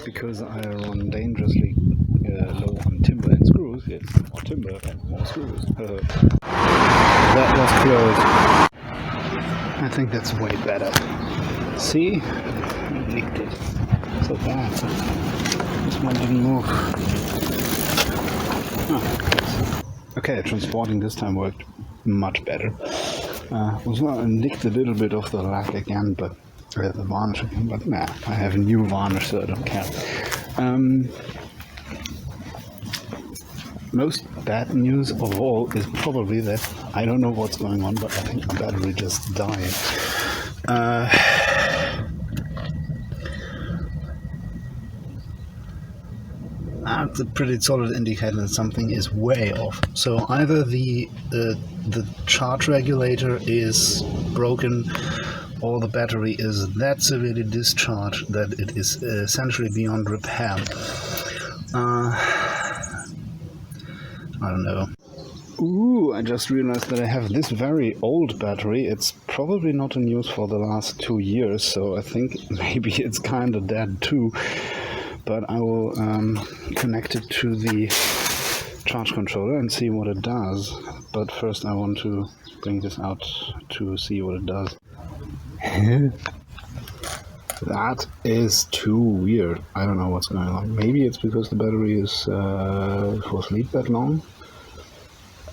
because I run dangerously low on timber and screws. It's more timber and more screws. That was close. I think that's way better. See? Licked it. So bad. This one didn't move. Oh. Okay, transporting this time worked much better. Was well, nicked a little bit of the lack again, but the varnish again. But nah, I have a new varnish, so I don't care. Most bad news of all is probably that I don't know what's going on, but I think the battery just died. That's a pretty solid indicator that something is way off. So either the charge regulator is broken, or the battery is that severely discharged that it is essentially beyond repair. I don't know. Ooh, I just realized that I have this very old battery. It's probably not in use for the last 2 years, so I think maybe it's kind of dead too. But I will connect it to the charge controller and see what it does. But first I want to bring this out to see what it does. That is too weird. I don't know what's going on. Maybe it's because the battery is for sleep that long.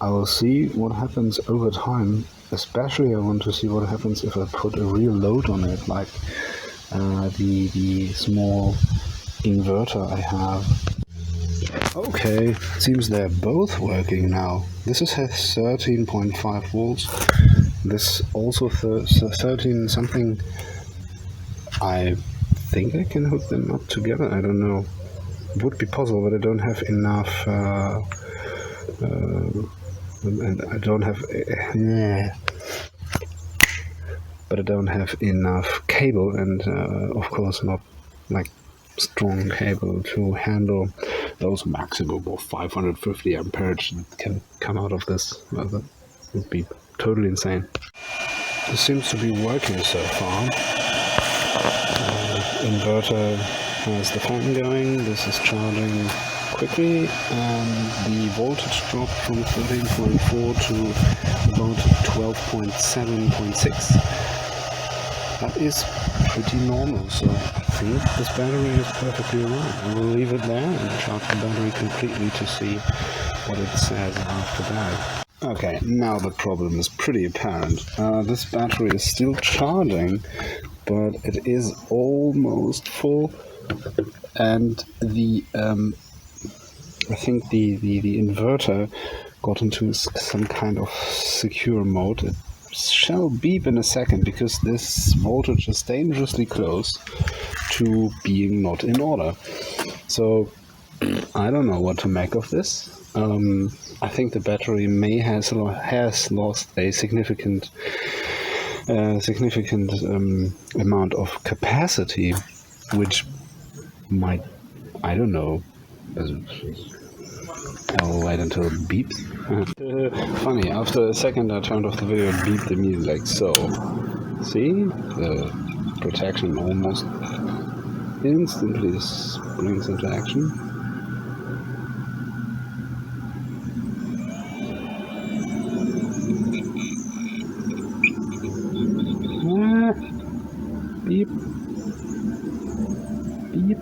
I will see what happens over time. Especially I want to see what happens if I put a real load on it, like the small inverter I have. Okay, seems they're both working now. This has 13.5 volts. This also 13 something. I think I can hook them up together. I don't know. It would be possible, but I don't have enough. And I don't have. But I don't have enough cable, and of course not like strong cable to handle those maximum of 550 amperage that can come out of this. Well, that would be totally insane. This seems to be working so far. Inverter has the fan going. This is charging quickly, and the voltage dropped from 13.4 to about 12.7.6. That is pretty normal, so I think this battery is perfectly alright. I will leave it there and charge the battery completely to see what it says after that. Okay, now the problem is pretty apparent. This battery is still charging, but it is almost full, and the I think the inverter got into some kind of secure mode. It shall beep in a second because this voltage is dangerously close to being not in order. So I don't know what to make of this. I think the battery may has lost a significant amount of capacity, which might, I don't know. I'll wait until it beeps. Funny, after a second I turned off the video and beeped immediately, like so. See? The protection almost instantly springs into action. Beep. Beep.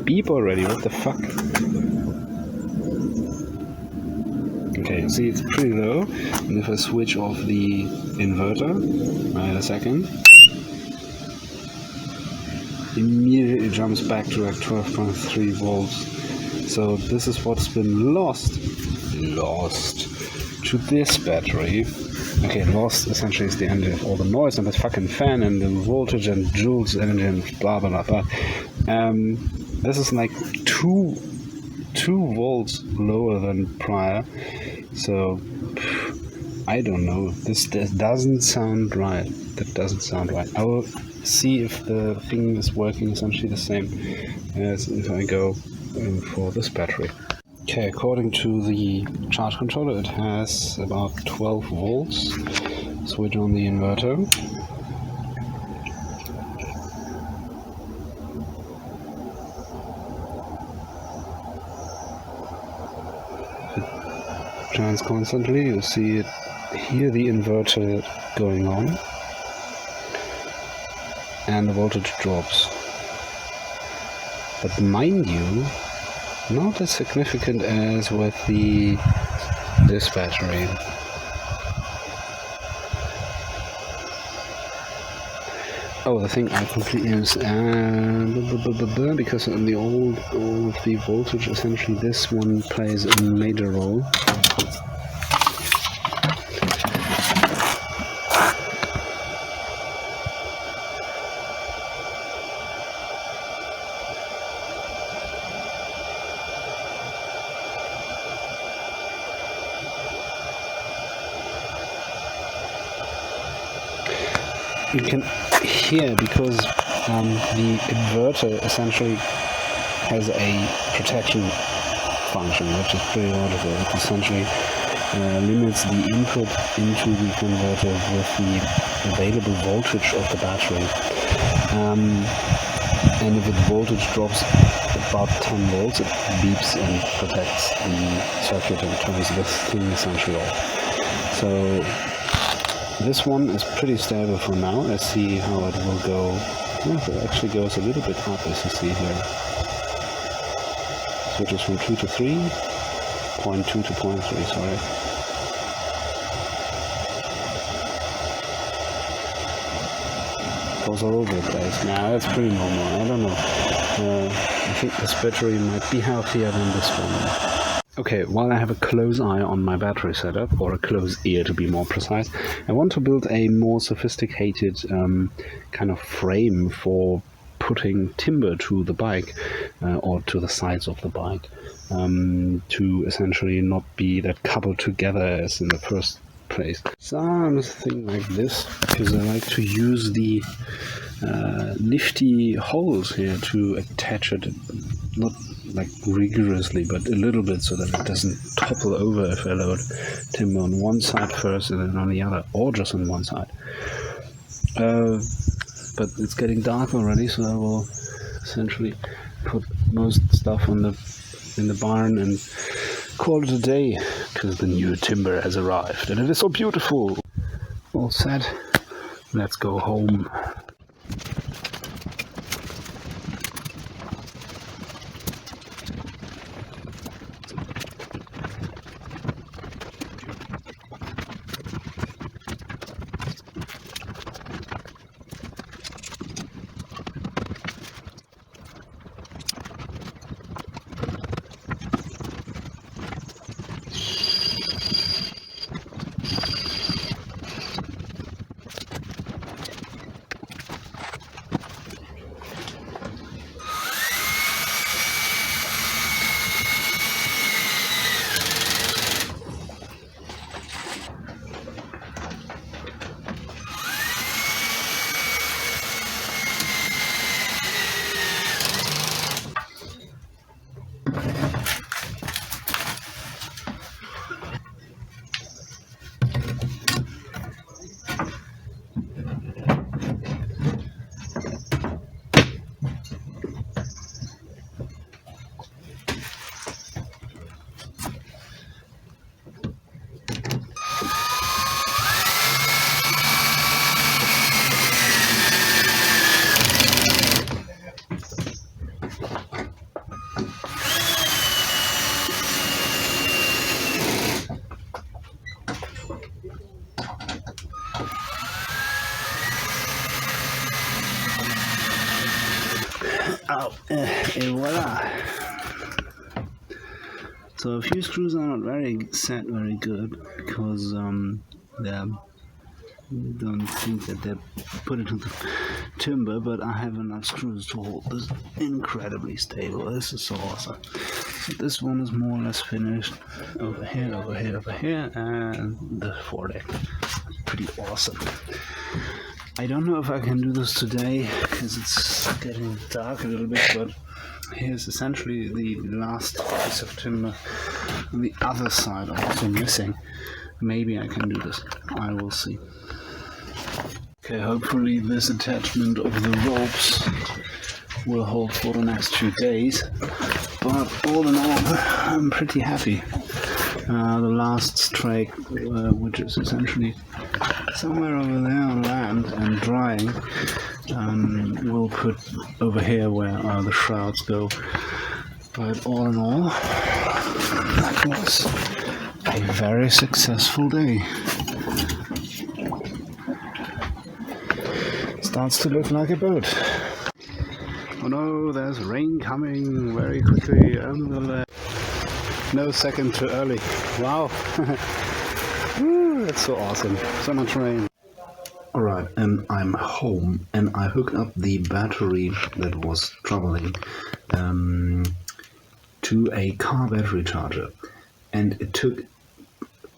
Beep already, what the fuck? Okay, see it's pretty low, and if I switch off the inverter, wait a second, immediately jumps back to like 12.3 volts. So this is what's been lost to this battery. Okay, lost essentially is the end of all the noise and the fucking fan and the voltage and joules energy and blah blah blah. This is like 2 volts lower than prior, so I don't know. This doesn't sound right. That doesn't sound right. I will see if the thing is working essentially the same as if I go for this battery. Okay, according to the charge controller, it has about 12 volts. Switch on the inverter. turns constantly. You see it here, the inverter going on, and the voltage drops. But mind you, not as significant as with this battery. Oh, the thing I completely miss, because in the all of the voltage, essentially this one plays a major role. You can hear, because the inverter essentially has a protection function, which is pretty audible. It essentially limits the input into the converter with the available voltage of the battery. And if the voltage drops about 10 volts, it beeps and protects the circuit and turns this thing essentially off. So this one is pretty stable for now. Let's see how it will go. Well, it actually goes a little bit up, as you see here. Switches from 2 to 3, 0.2 to 0.3, sorry. Goes all over the place. Now that's pretty normal. I don't know. I think this battery might be healthier than this one. Okay, while I have a close eye on my battery setup, or a close ear to be more precise, I want to build a more sophisticated kind of frame for putting timber to the bike, or to the sides of the bike, to essentially not be that coupled together as in the first place. Something like this, because I like to use the nifty holes here to attach it, not like rigorously, but a little bit, so that it doesn't topple over if I load timber on one side first and then on the other, or just on one side. But it's getting dark already, so I will essentially put most stuff in the barn and call it a day, because the new timber has arrived and it is so beautiful. All set. Let's go home. Et voila! So a few screws are not very good, because they don't think that they're put into the timber, but I have enough screws to hold this incredibly stable. This is so awesome. So this one is more or less finished. Over here, and the foredeck. Pretty awesome. I don't know if I can do this today, because it's getting dark a little bit, but here's essentially the last piece of timber on the other side also missing. Maybe I can do this. I will see. Okay, hopefully this attachment of the ropes will hold for the next few days, but all in all, I'm pretty happy. The last strake, which is essentially somewhere over there on land and drying, we'll put over here where the shrouds go. But all in all, that was a very successful day. Starts to look like a boat. Oh no, there's rain coming very quickly. No second too early. Wow. That's so awesome. So much rain. Alright, and I'm home and I hooked up the battery that was troubling to a car battery charger. And it took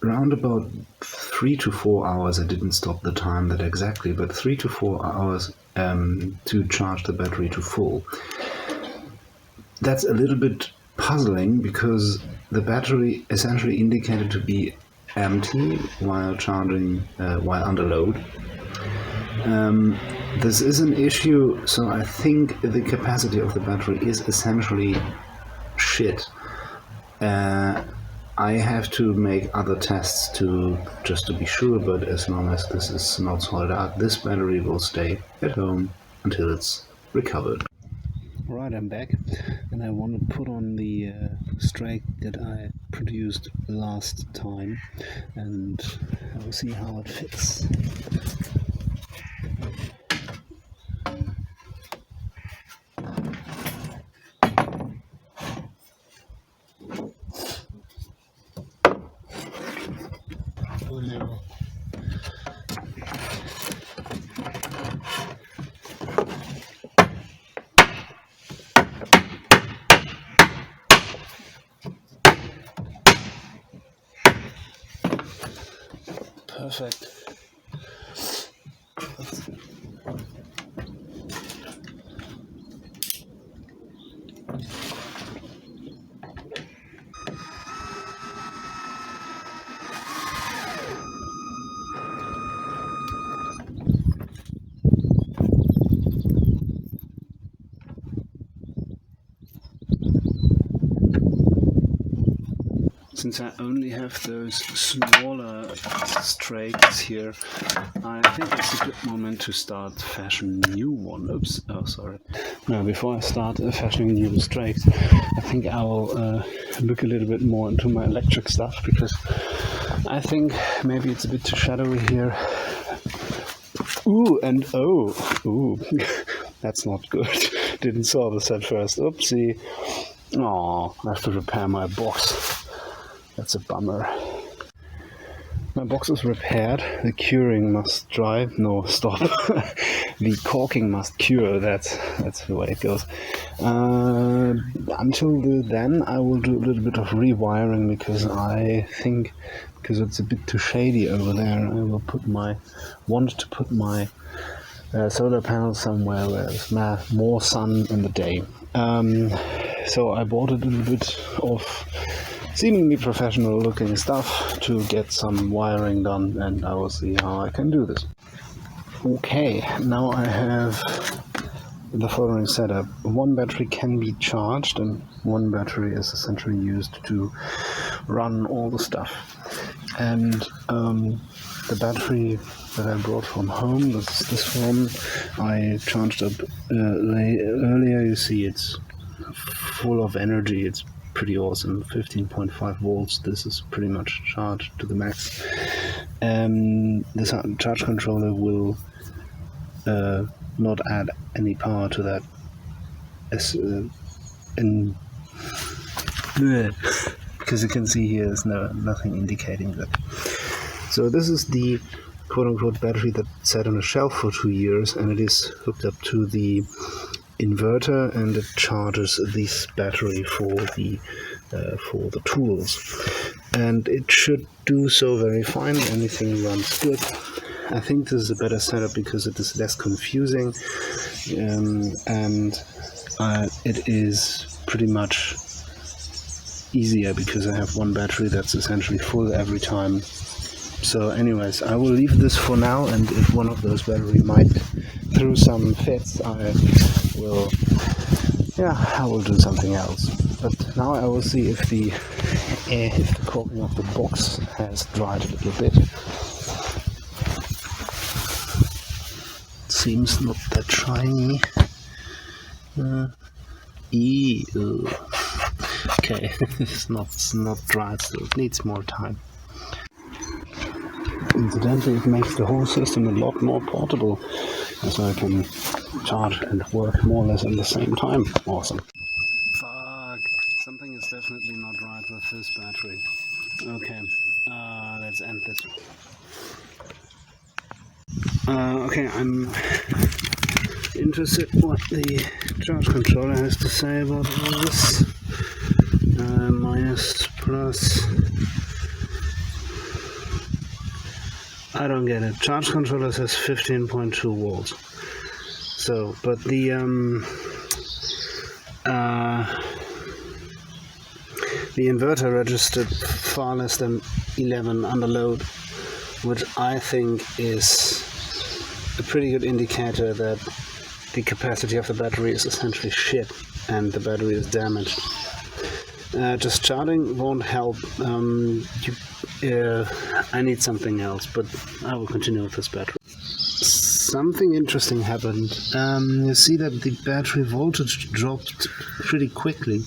around about 3 to 4 hours. I didn't stop the time that exactly, but 3 to 4 hours to charge the battery to full. That's a little bit puzzling because the battery essentially indicated to be empty while charging, while under load. This is an issue, so I think the capacity of the battery is essentially shit. I have to make other tests just to be sure, but as long as this is not sorted out, this battery will stay at home until it's recovered. Right, I'm back, and I want to put on the strake that I produced last time, and I will see how it fits. Perfect. Since I only have those smaller strakes here, I think it's a good moment to start fashioning a new one. Oops, oh sorry. Now, before I start fashioning new strakes, I think I will look a little bit more into my electric stuff, because I think maybe it's a bit too shadowy here. Ooh, and oh, ooh, that's not good. Didn't saw this at first. Oopsie. Oh, I have to repair my box. That's a bummer. My box is repaired. The curing must dry. No, stop. The caulking must cure. That's the way it goes. Until then, I will do a little bit of rewiring, because I think, because it's a bit too shady over there, I will want to put my solar panel somewhere where there's more sun in the day. So I bought a little bit of seemingly professional looking stuff to get some wiring done, and I will see how I can do this. Okay, now I have the following setup. One battery can be charged and one battery is essentially used to run all the stuff. And the battery that I brought from home, this one, I charged up earlier. You see it's full of energy. It's pretty awesome. 15.5 volts. This is pretty much charged to the max. This charge controller will not add any power to that, because you can see here there's nothing indicating that. So this is the quote-unquote battery that sat on a shelf for 2 years, and it is hooked up to the inverter, and it charges this battery for the tools, and it should do so very fine. Anything runs good. I think this is a better setup because it is less confusing, and it is pretty much easier because I have one battery that's essentially full every time. So anyways, I will leave this for now, and if one of those batteries might through some fits, I will do something else. But now I will see if the if the corking of the box has dried a little bit. Seems not that shiny. Ew. Okay, it's not dried, so it needs more time. Incidentally, it makes the whole system a lot more portable, so I can charge and work more or less at the same time. Awesome. Fuck, something is definitely not right with this battery. Okay, let's end this. Okay, I'm interested what the charge controller has to say about all this. Minus, plus. I don't get it. Charge controller says 15.2 volts. So, but the inverter registered far less than 11 under load, which I think is a pretty good indicator that the capacity of the battery is essentially shit and the battery is damaged. Just charging won't help. I need something else, but I will continue with this battery. Something interesting happened. You see that the battery voltage dropped pretty quickly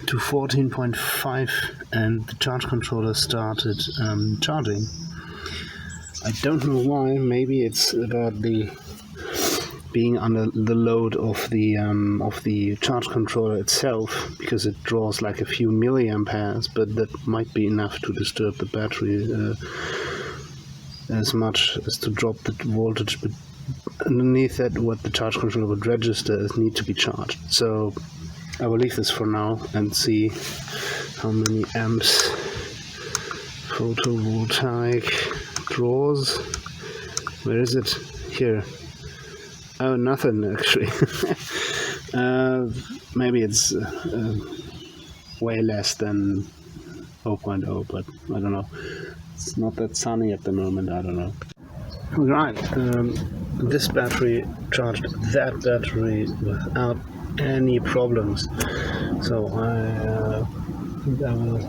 to 14.5 and the charge controller started charging. I don't know why. Maybe it's about the being under the load of the charge controller itself, because it draws like a few milliamperes, but that might be enough to disturb the battery as much as to drop the voltage. But underneath that, what the charge controller would register is need to be charged. So I will leave this for now and see how many amps photovoltaic draws. Where is it? Here. Oh, nothing actually. Maybe it's way less than 0.0, but I don't know. It's not that sunny at the moment, I don't know. Right, this battery charged that battery without any problems. So I think I will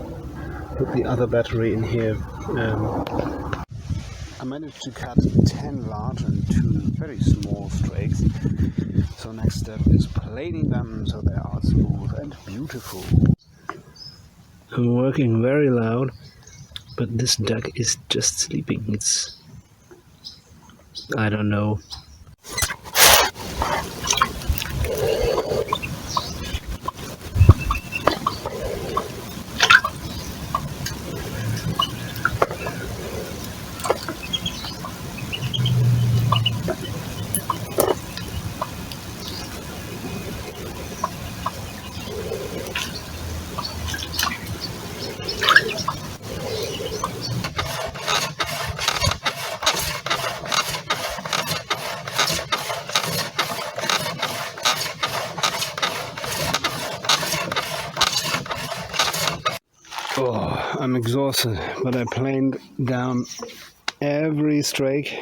put the other battery in here. I managed to cut 10 large and 2 very small strakes. So next step is planing them so they are smooth and beautiful. I'm working very loud, but this duck is just sleeping. It's... I don't know. Oh, I'm exhausted, but I planed down every strake,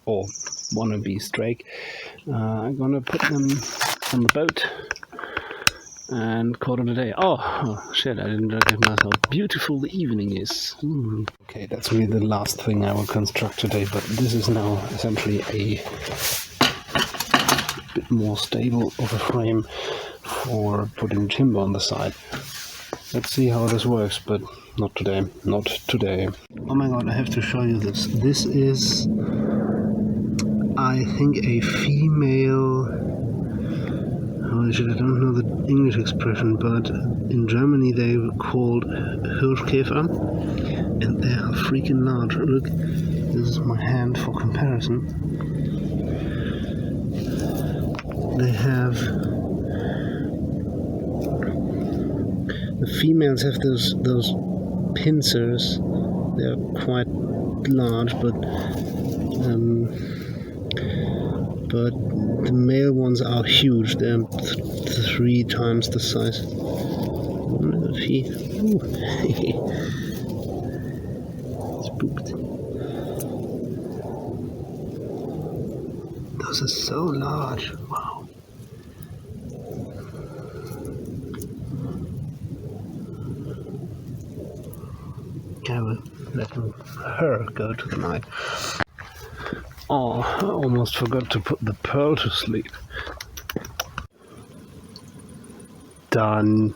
or wannabe strake. I'm gonna put them on the boat and call it a day. Oh shit, I didn't recognize how beautiful the evening is. Ooh. Okay, that's really the last thing I will construct today, but this is now essentially a bit more stable of a frame for putting timber on the side. Let's see how this works, but not today. Not today. Oh my god, I have to show you this. This is, I think, a female... Holy shit, I don't know the English expression, but in Germany they were called Hirschkäfer, and they are freaking large. Look, this is my hand for comparison. They have... The females have those pincers. They're quite large, but the male ones are huge. They're 3 times the size. I wonder if he... Spooked. Those are so large. Wow. I will let her go to the night. Oh, I almost forgot to put the pearl to sleep. Done.